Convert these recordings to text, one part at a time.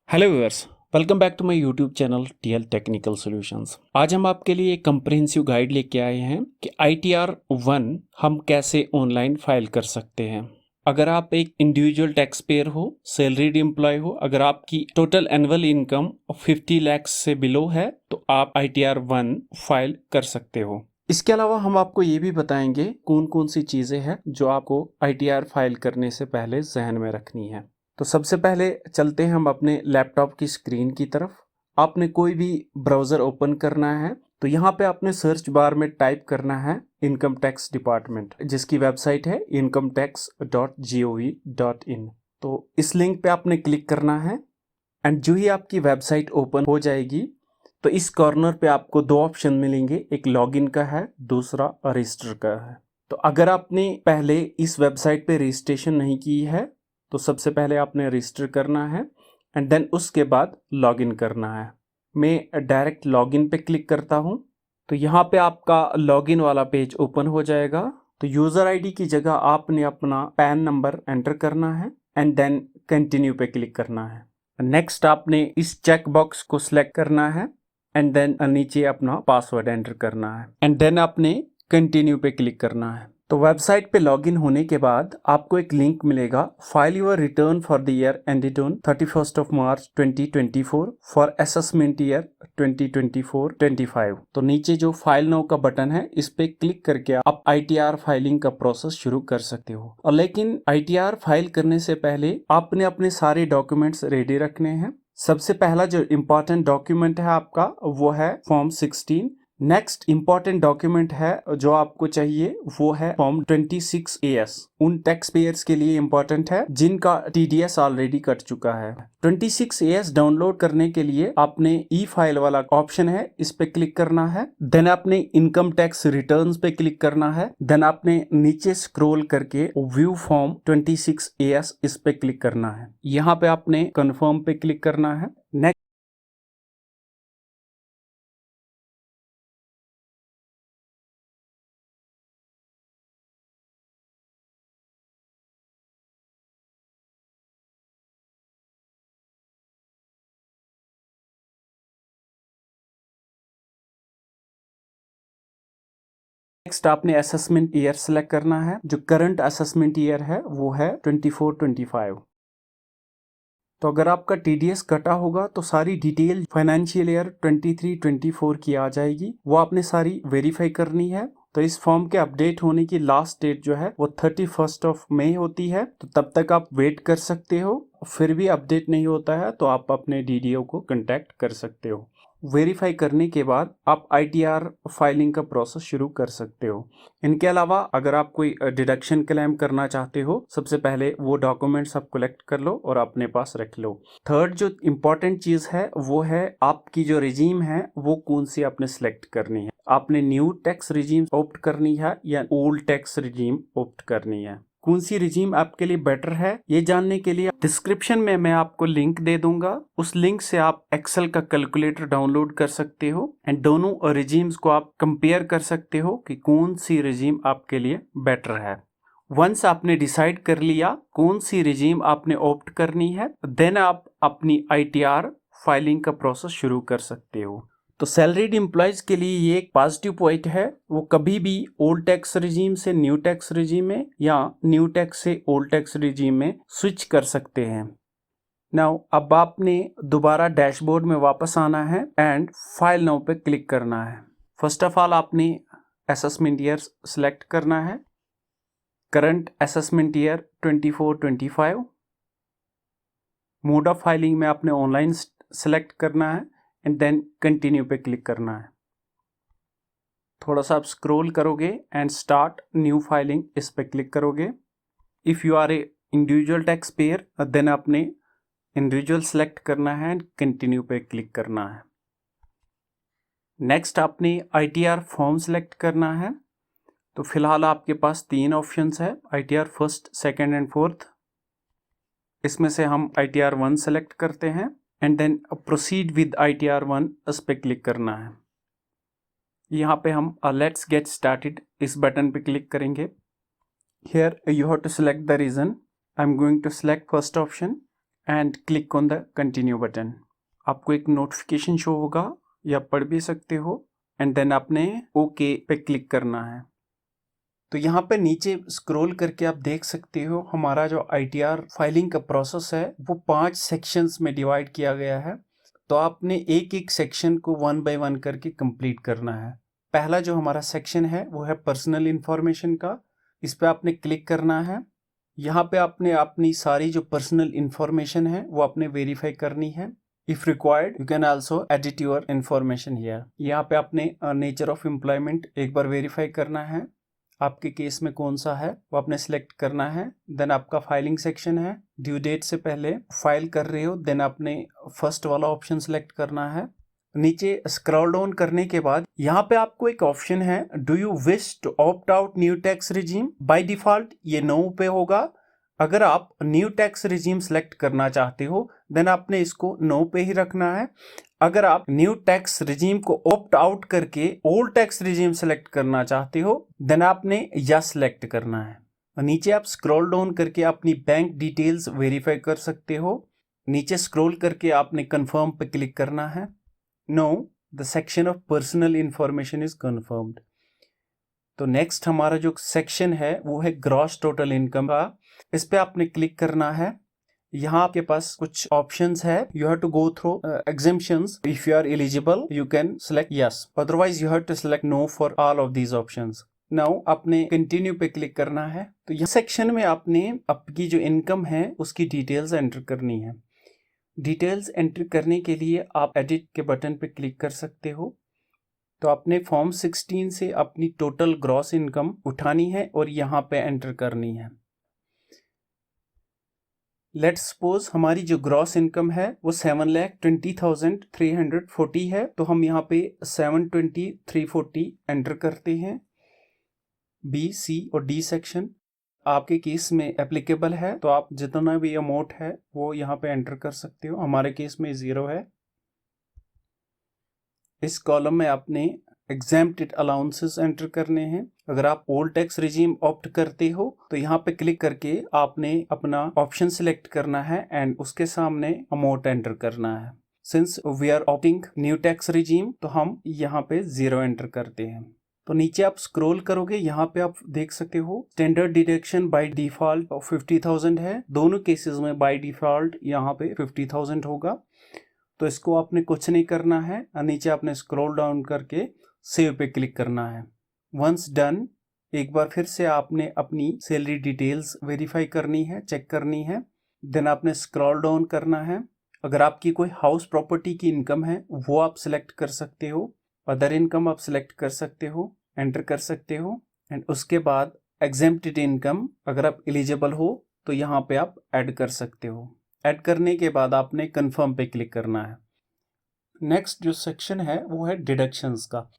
Hello viewers, welcome back to my YouTube channel TL technical solutions. आज हम आपके लिए एक कंप्रिहेंसिव गाइड लेके आए हैं कि ITR 1 हम कैसे ऑनलाइन फाइल कर सकते हैं। अगर आप एक इंडिविजुअल टैक्स पेयर हो, सैलरीड एम्प्लॉय हो, अगर आपकी टोटल एनुअल इनकम 50 लाख से बिलो है तो आप ITR 1 फाइल कर सकते हो। इसके अलावा हम आपको ये भी बताएंगे कौन कौन सी चीज़ें हैं जो आपको ITR फाइल करने से पहले जहन में रखनी है। तो सबसे पहले चलते हैं हम अपने लैपटॉप की स्क्रीन की तरफ। आपने कोई भी ब्राउज़र ओपन करना है तो यहाँ पे आपने सर्च बार में टाइप करना है इनकम टैक्स डिपार्टमेंट, जिसकी वेबसाइट है incometax.gov.in। तो इस लिंक पे आपने क्लिक करना है एंड जो ही आपकी वेबसाइट ओपन हो जाएगी तो इस कॉर्नर पे आपको दो ऑप्शन मिलेंगे, एक लॉगिन का है, दूसरा रजिस्टर का है। तो अगर आपने पहले इस वेबसाइट पे रजिस्ट्रेशन नहीं की है तो सबसे पहले आपने रजिस्टर करना है एंड देन उसके बाद लॉगिन करना है। मैं डायरेक्ट लॉगिन पे क्लिक करता हूँ तो यहाँ पे आपका लॉगिन वाला पेज ओपन हो जाएगा। तो यूज़र आईडी की जगह आपने अपना पैन नंबर एंटर करना है एंड देन कंटिन्यू पे क्लिक करना है। नेक्स्ट आपने इस चेक बॉक्स को सिलेक्ट करना है एंड देन नीचे अपना पासवर्ड एंटर करना है एंड देन आपने कंटिन्यू पे क्लिक करना है। तो वेबसाइट पे लॉगिन होने के बाद आपको एक लिंक मिलेगा, file your return for the year ended on 31st of March 2024 for assessment year 2024-25। तो नीचे जो फाइल नाउ का बटन है इस पे क्लिक करके आप ITR फाइलिंग का प्रोसेस शुरू कर सकते हो। और लेकिन ITR फाइल करने से पहले आपने अपने सारे डॉक्यूमेंट्स रेडी रखने हैं। सबसे पहला जो इम्पोर्टेंट डॉक्यूमेंट है आपका वो है फॉर्म 16। नेक्स्ट इंपॉर्टेंट डॉक्यूमेंट है जो आपको चाहिए वो है फॉर्म 26AS। उन टैक्स पेयर्स के लिए इंपॉर्टेंट है जिनका TDS ऑलरेडी कट चुका है। 26AS डाउनलोड करने के लिए आपने ई फाइल वाला ऑप्शन है, इस पे क्लिक करना है। देन आपने इनकम टैक्स रिटर्न्स पे क्लिक करना है। देन आपने नीचे स्क्रॉल करके व्यू फॉर्म 26AS इस पे क्लिक करना है। यहाँ पे आपने कंफर्म पे क्लिक करना है। नेक्स्ट आपने असेसमेंट ईयर सेलेक्ट करना है। जो करंट असेसमेंट ईयर है वो है 24-25। तो अगर आपका TDS कटा होगा तो सारी डिटेल फाइनेंशियल ईयर 23-24 की आ जाएगी, वो आपने सारी वेरीफाई करनी है। तो इस फॉर्म के अपडेट होने की लास्ट डेट जो है वो 31st of May होती है। तो तब तक आप वेट कर सकते हो। फिर भी अपडेट नहीं होता है तो आप अपने DDO को कांटेक्ट कर सकते हो। वेरीफाई करने के बाद आप ITR फाइलिंग का प्रोसेस शुरू कर सकते हो। इनके अलावा अगर आप कोई डिडक्शन क्लेम करना चाहते हो, सबसे पहले वो डॉक्यूमेंट्स आप कलेक्ट कर लो और अपने पास रख लो। थर्ड जो इम्पोर्टेंट चीज़ है वो है आपकी जो रिजीम है वो कौन सी आपने सिलेक्ट करनी है। आपने न्यू टैक्स रिजीम ऑप्ट करनी है या ओल्ड टैक्स रिजीम ऑप्ट करनी है। कौन सी रिजीम आपके लिए बेटर है ये जानने के लिए डिस्क्रिप्शन में मैं आपको लिंक दे दूंगा। उस लिंक से आप एक्सेल का कैलकुलेटर डाउनलोड कर सकते हो एंड दोनों रिजीम्स को आप कंपेयर कर सकते हो कि कौन सी रिजीम आपके लिए बेटर है। वंस आपने डिसाइड कर लिया कौन सी रिजीम आपने ऑप्ट करनी है, देन आप अपनी ITR फाइलिंग का प्रोसेस शुरू कर सकते हो। तो सैलरीड एम्प्लॉयज के लिए ये एक पॉजिटिव पॉइंट है, वो कभी भी ओल्ड टैक्स रिजीम से न्यू टैक्स रिजीम में या न्यू टैक्स से ओल्ड टैक्स रिजीम में स्विच कर सकते हैं। नाउ अब आपने दोबारा डैशबोर्ड में वापस आना है एंड फाइल नाउ पे क्लिक करना है। फर्स्ट ऑफ ऑल आपने असेसमेंट ईयर सेलेक्ट करना है। Current assessment year 24-25। Mode of filing में आपने ऑनलाइन सेलेक्ट करना है एंड देन कंटिन्यू पे क्लिक करना है। थोड़ा सा आप स्क्रॉल करोगे एंड स्टार्ट न्यू फाइलिंग इस पे क्लिक करोगे। If you are a individual tax payer then आपने इंडिविजुअल सेलेक्ट करना है एंड कंटिन्यू पे क्लिक करना है। नेक्स्ट आपने ITR फॉर्म सेलेक्ट करना है। तो फिलहाल आपके पास तीन ऑप्शंस है, ITR first, second and fourth. इसमें से हम ITR 1 सेलेक्ट करते हैं and then proceed with ITR 1 इस पे क्लिक करना है। यहाँ पे हम लेट्स गेट स्टार्टेड इस बटन पे क्लिक करेंगे। Here you have to select the reason. I am going to select first option and click on the continue button. आपको एक नोटिफिकेशन शो होगा या पढ़ भी सकते हो एंड देन आपने ओके पे क्लिक करना है। तो यहाँ पे नीचे स्क्रॉल करके आप देख सकते हो हमारा जो ITR फाइलिंग का प्रोसेस है वो 5 सेक्शंस में डिवाइड किया गया है। तो आपने एक एक सेक्शन को 1 बाय 1 करके कंप्लीट करना है। पहला जो हमारा सेक्शन है वो है पर्सनल इंफॉर्मेशन का। इस पे आपने क्लिक करना है। यहाँ पे आपने अपनी सारी जो पर्सनल इंफॉर्मेशन है वो आपने वेरीफाई करनी है। If required you can also edit your information here. यहाँ पे आपने नेचर ऑफ एम्प्लॉयमेंट एक बार वेरीफाई करना है, आपके केस में कौन सा है वो आपने सिलेक्ट करना है। देन आपका फाइलिंग सेक्शन है, ड्यू डेट से पहले फाइल कर रहे हो, देन आपने फर्स्ट वाला ऑप्शन सिलेक्ट करना है। नीचे स्क्रॉल डाउन करने के बाद यहाँ पे आपको एक ऑप्शन है, do you wish to opt out new tax regime. By default ये नो पे होगा। अगर आप न्यू टैक्स रिजीम सेलेक्ट करना चाहते हो देन आपने इसको नो पे ही रखना है। अगर आप न्यू टैक्स रिजीम को ऑप्ट आउट करके ओल्ड टैक्स रिजीम सेलेक्ट करना चाहते हो देन आपने यस सेलेक्ट करना है। नीचे आप स्क्रॉल डाउन करके अपनी बैंक डिटेल्स वेरीफाई कर सकते हो। नीचे स्क्रॉल करके आपने कंफर्म पे क्लिक करना है। Know the section of personal information is confirmed. तो नेक्स्ट हमारा जो सेक्शन है वो है ग्रॉस टोटल इनकम का। इस पे आपने क्लिक करना है। यहाँ आपके पास कुछ ऑप्शंस है, you have to go through exemptions. If you are eligible you can select yes, otherwise you have to select no for all of these options. Now आपने कंटिन्यू पे क्लिक करना है। तो यह सेक्शन में आपने आपकी जो इनकम है उसकी डिटेल्स एंटर करनी है। डिटेल्स एंटर करने के लिए आप एडिट के बटन पे क्लिक कर सकते हो। तो आपने फॉर्म 16 से अपनी टोटल ग्रॉस इनकम उठानी है और यहाँ पे एंटर करनी है। लेट्स सपोज हमारी जो ग्रॉस इनकम है वो 7,20,340 है। तो हम यहाँ पे 720,340 एंटर करते हैं। बी, सी और डी सेक्शन आपके केस में एप्लीकेबल है, तो आप जितना भी अमाउंट है वो यहाँ पे एंटर कर सकते हो। हमारे केस में 0 है। इस कॉलम में आपने एग्जेम्प्टेड अलाउंसेस एंटर करने हैं। अगर आप ओल्ड टैक्स रिजीम ऑप्ट करते हो तो यहाँ पे क्लिक करके आपने अपना ऑप्शन सिलेक्ट करना है एंड उसके सामने अमाउंट एंटर करना है। Since we are opting new tax regime तो हम यहाँ पे 0 एंटर करते हैं। तो नीचे आप स्क्रॉल करोगे, यहाँ पे आप देख सकते हो स्टैंडर्ड डिडक्शन बाय डिफॉल्ट 50,000 है। दोनों केसेस में बाय डिफॉल्ट यहाँ पे 50,000 होगा। तो इसको आपने कुछ नहीं करना है। नीचे आपने स्क्रॉल डाउन करके सेव पे क्लिक करना है। वंस डन, एक बार फिर से आपने अपनी सैलरी डिटेल्स वेरीफाई करनी है, चेक करनी है। देन आपने स्क्रॉल डाउन करना है। अगर आपकी कोई हाउस प्रॉपर्टी की इनकम है वो आप सिलेक्ट कर सकते हो। अदर इनकम आप सिलेक्ट कर सकते हो, एंटर कर सकते हो। एंड उसके बाद एग्जेम्प्टेड इनकम अगर आप एलिजिबल हो तो यहाँ पे आप ऐड कर सकते हो। ऐड करने के बाद आपने कंफर्म पे क्लिक करना है। नेक्स्ट जो सेक्शन है वो है डिडक्शंस का।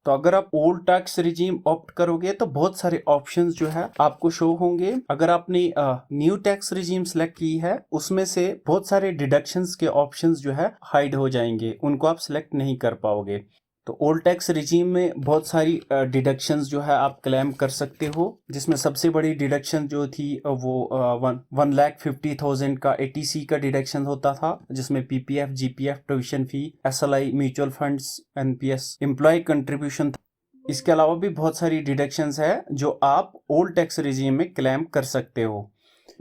तो अगर आप ओल्ड टैक्स रिजीम ऑप्ट करोगे तो बहुत सारे ऑप्शंस जो है आपको शो होंगे। अगर आपने न्यू टैक्स रिजीम सेलेक्ट की है उसमें से बहुत सारे डिडक्शंस के ऑप्शंस जो है हाइड हो जाएंगे, उनको आप सिलेक्ट नहीं कर पाओगे। तो ओल्ड टैक्स रिजीम में बहुत सारी डिडक्शंस जो है आप क्लेम कर सकते हो, जिसमें सबसे बड़ी डिडक्शन जो थी वो 1,50,000 का ATC का डिडक्शन होता था, जिसमें PPF, GPF, provision fee, SLI, mutual funds, NPS, employer contribution. इसके अलावा भी बहुत सारी डिडक्शंस है जो आप ओल्ड टैक्स रिजीम में क्लेम कर सकते हो।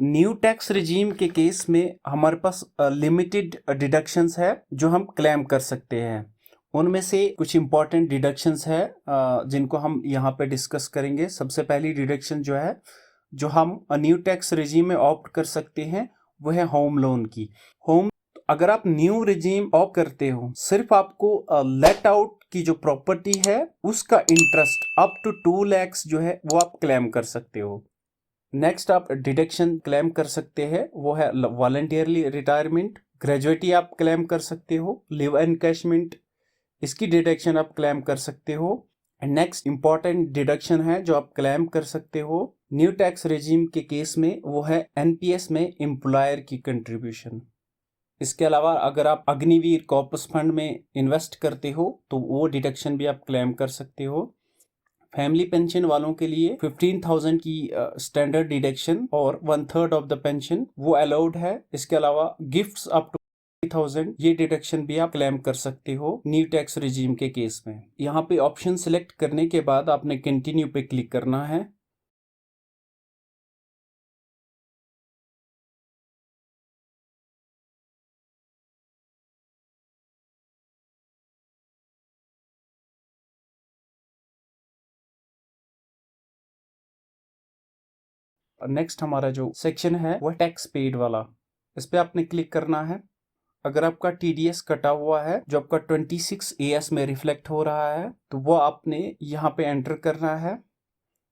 न्यू टैक्स रिजीम के केस में हमारे पास लिमिटेड डिडक्शंस है जो हम क्लेम कर सकते हैं। उनमें से कुछ इंपॉर्टेंट डिडक्शंस है जिनको हम यहाँ पे डिस्कस करेंगे। सबसे पहली डिडक्शन जो है जो हम न्यू टैक्स रिजीम में ऑप्ट कर सकते हैं वो है होम लोन की। होम, अगर आप न्यू रिजीम ऑप्ट करते हो सिर्फ आपको लेट आउट की जो प्रॉपर्टी है उसका इंटरेस्ट अप टू 2 लाख जो है वो आप क्लेम कर सकते हो। नेक्स्ट आप डिडक्शन क्लेम कर सकते हैं वो है वॉलंटियरली रिटायरमेंट, ग्रेजुएटी आप क्लेम कर सकते हो, लिव एनकैशमेंट, इसकी डिडक्शन आप क्लेम कर सकते हो। नेक्स्ट इंपॉर्टेंट डिडक्शन है जो आप क्लेम कर सकते हो न्यू टैक्स रेजिम के केस में वो है NPS में एम्प्लॉयर की कंट्रीब्यूशन। इसके अलावा अगर आप अग्निवीर कॉर्पस फंड में इन्वेस्ट करते हो तो वो डिडक्शन भी आप क्लेम कर सकते हो। फैमिली पेंशन वालों के लिए 15,000 की स्टैंडर्ड डिडक्शन और 1/3 ऑफ द पेंशन वो अलाउड है। इसके अलावा गिफ्ट्स अप टू 30,000 ये डिडक्शन भी आप क्लेम कर सकते हो न्यू टैक्स रिजीम के केस में। यहाँ पे ऑप्शन सिलेक्ट करने के बाद आपने कंटिन्यू पे क्लिक करना है। नेक्स्ट हमारा जो सेक्शन है वह टैक्स पेड वाला, इस पे आपने क्लिक करना है। अगर आपका टीडीएस कटा हुआ है जो आपका 26 AS में रिफ्लेक्ट हो रहा है तो वो आपने यहाँ पे एंटर करना है।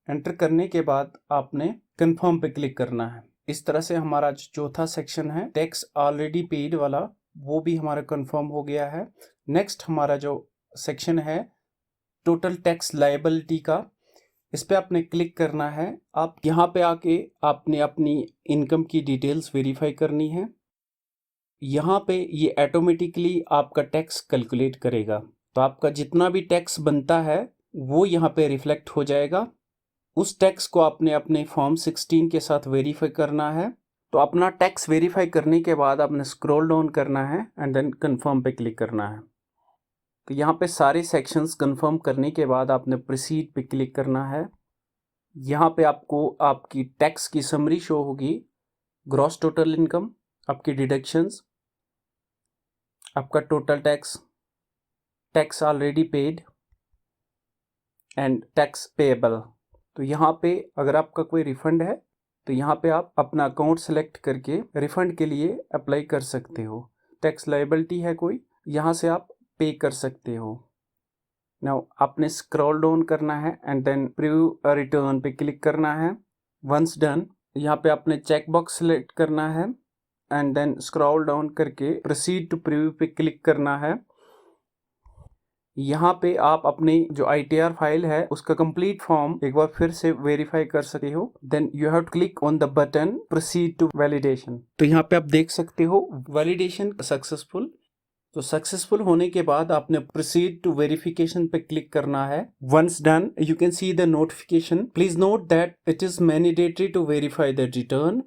एंटर करने के बाद आपने कंफर्म पे क्लिक करना है। इस तरह से हमारा जो चौथा सेक्शन है टैक्स ऑलरेडी पेड वाला वो भी हमारा कंफर्म हो गया है। नेक्स्ट हमारा जो सेक्शन है टोटल टैक्स लायबिलिटी का, इस पे आपने क्लिक करना है। आप यहाँ पे आके आपने अपनी इनकम की डिटेल्स वेरीफाई करनी है। यहाँ पे ये ऑटोमेटिकली आपका टैक्स कैलकुलेट करेगा, तो आपका जितना भी टैक्स बनता है वो यहाँ पे रिफ्लेक्ट हो जाएगा। उस टैक्स को आपने अपने फॉर्म 16 के साथ वेरीफाई करना है। तो अपना टैक्स वेरीफाई करने के बाद आपने स्क्रॉल डाउन करना है एंड देन कंफर्म पे क्लिक करना है। तो यहाँ पे सारे सेक्शंस कंफर्म करने के बाद आपने प्रोसीड पे क्लिक करना है। यहाँ पे आपको आपकी टैक्स की समरी शो होगी, ग्रॉस टोटल इनकम, आपकी डिडक्शंस, आपका total tax, tax already paid and tax payable. तो यहाँ पे अगर आपका कोई रिफंड है तो यहाँ पे आप अपना अकाउंट सेलेक्ट करके रिफंड के लिए अप्लाई कर सकते हो। टैक्स लायबिलिटी है कोई, यहाँ से आप पे कर सकते हो। नाउ आपने स्क्रॉल डाउन करना है एंड देन प्रीव्यू रिटर्न पे क्लिक करना है। वंस डन यहाँ पे आपने चेक बॉक्स सेलेक्ट करना है एंड देन स्क्रॉल डाउन करके प्रोसीड टू प्रीव्यू पे क्लिक करना है। यहाँ पे आप अपनी जो ITR फाइल है उसका कंप्लीट फॉर्म एक बार फिर से वेरीफाई कर सकते हो। Then you have to click on the button proceed to validation. तो यहाँ पे आप देख सकते हो वैलिडेशन सक्सेसफुल। तो सक्सेसफुल होने के बाद आपने प्रोसीड टू वेरिफिकेशन पे क्लिक करना है। Once done you can see the notification. Please note that it is mandatory to verify the return.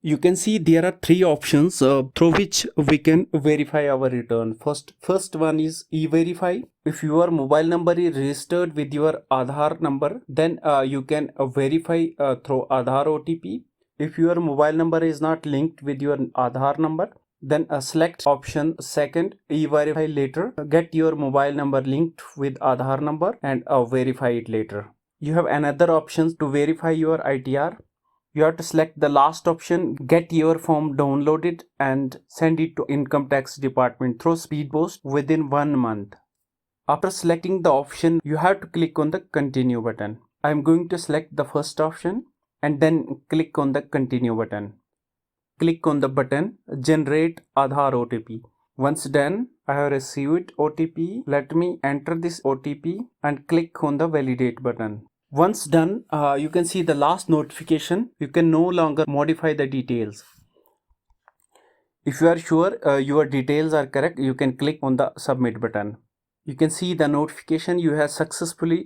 You can see there are three options through which we can verify our return. First one is e-verify. If your mobile number is registered with your Aadhaar number, then you can verify through Aadhaar OTP. If your mobile number is not linked with your Aadhaar number, then select option second, e-verify later. Get your mobile number linked with Aadhaar number and verify it later. You have another option to verify your ITR. You have to select the last option, get your form downloaded and send it to Income Tax Department through Speed Post within 1 month. After selecting the option, you have to click on the continue button. I am going to select the first option and then click on the continue button. Click on the button generate Aadhaar OTP. Once done, I have received OTP. Let me enter this OTP and click on the validate button. Once done, you can see the last notification. You can no longer modify the details. If you are sure your details are correct, you can click on the submit button. You can see the notification you have successfully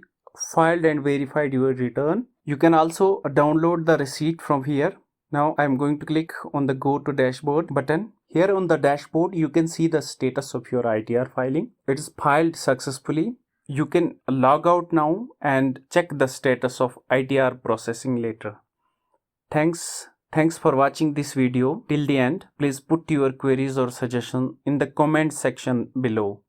filed and verified your return. You can also download the receipt from here. Now I am going to click on the go to dashboard button. Here on the dashboard, you can see the status of your ITR filing. It is filed successfully. You can log out now and check the status of ITR processing later. Thanks for watching this video till the end. Please put your queries or suggestions in the comment section below.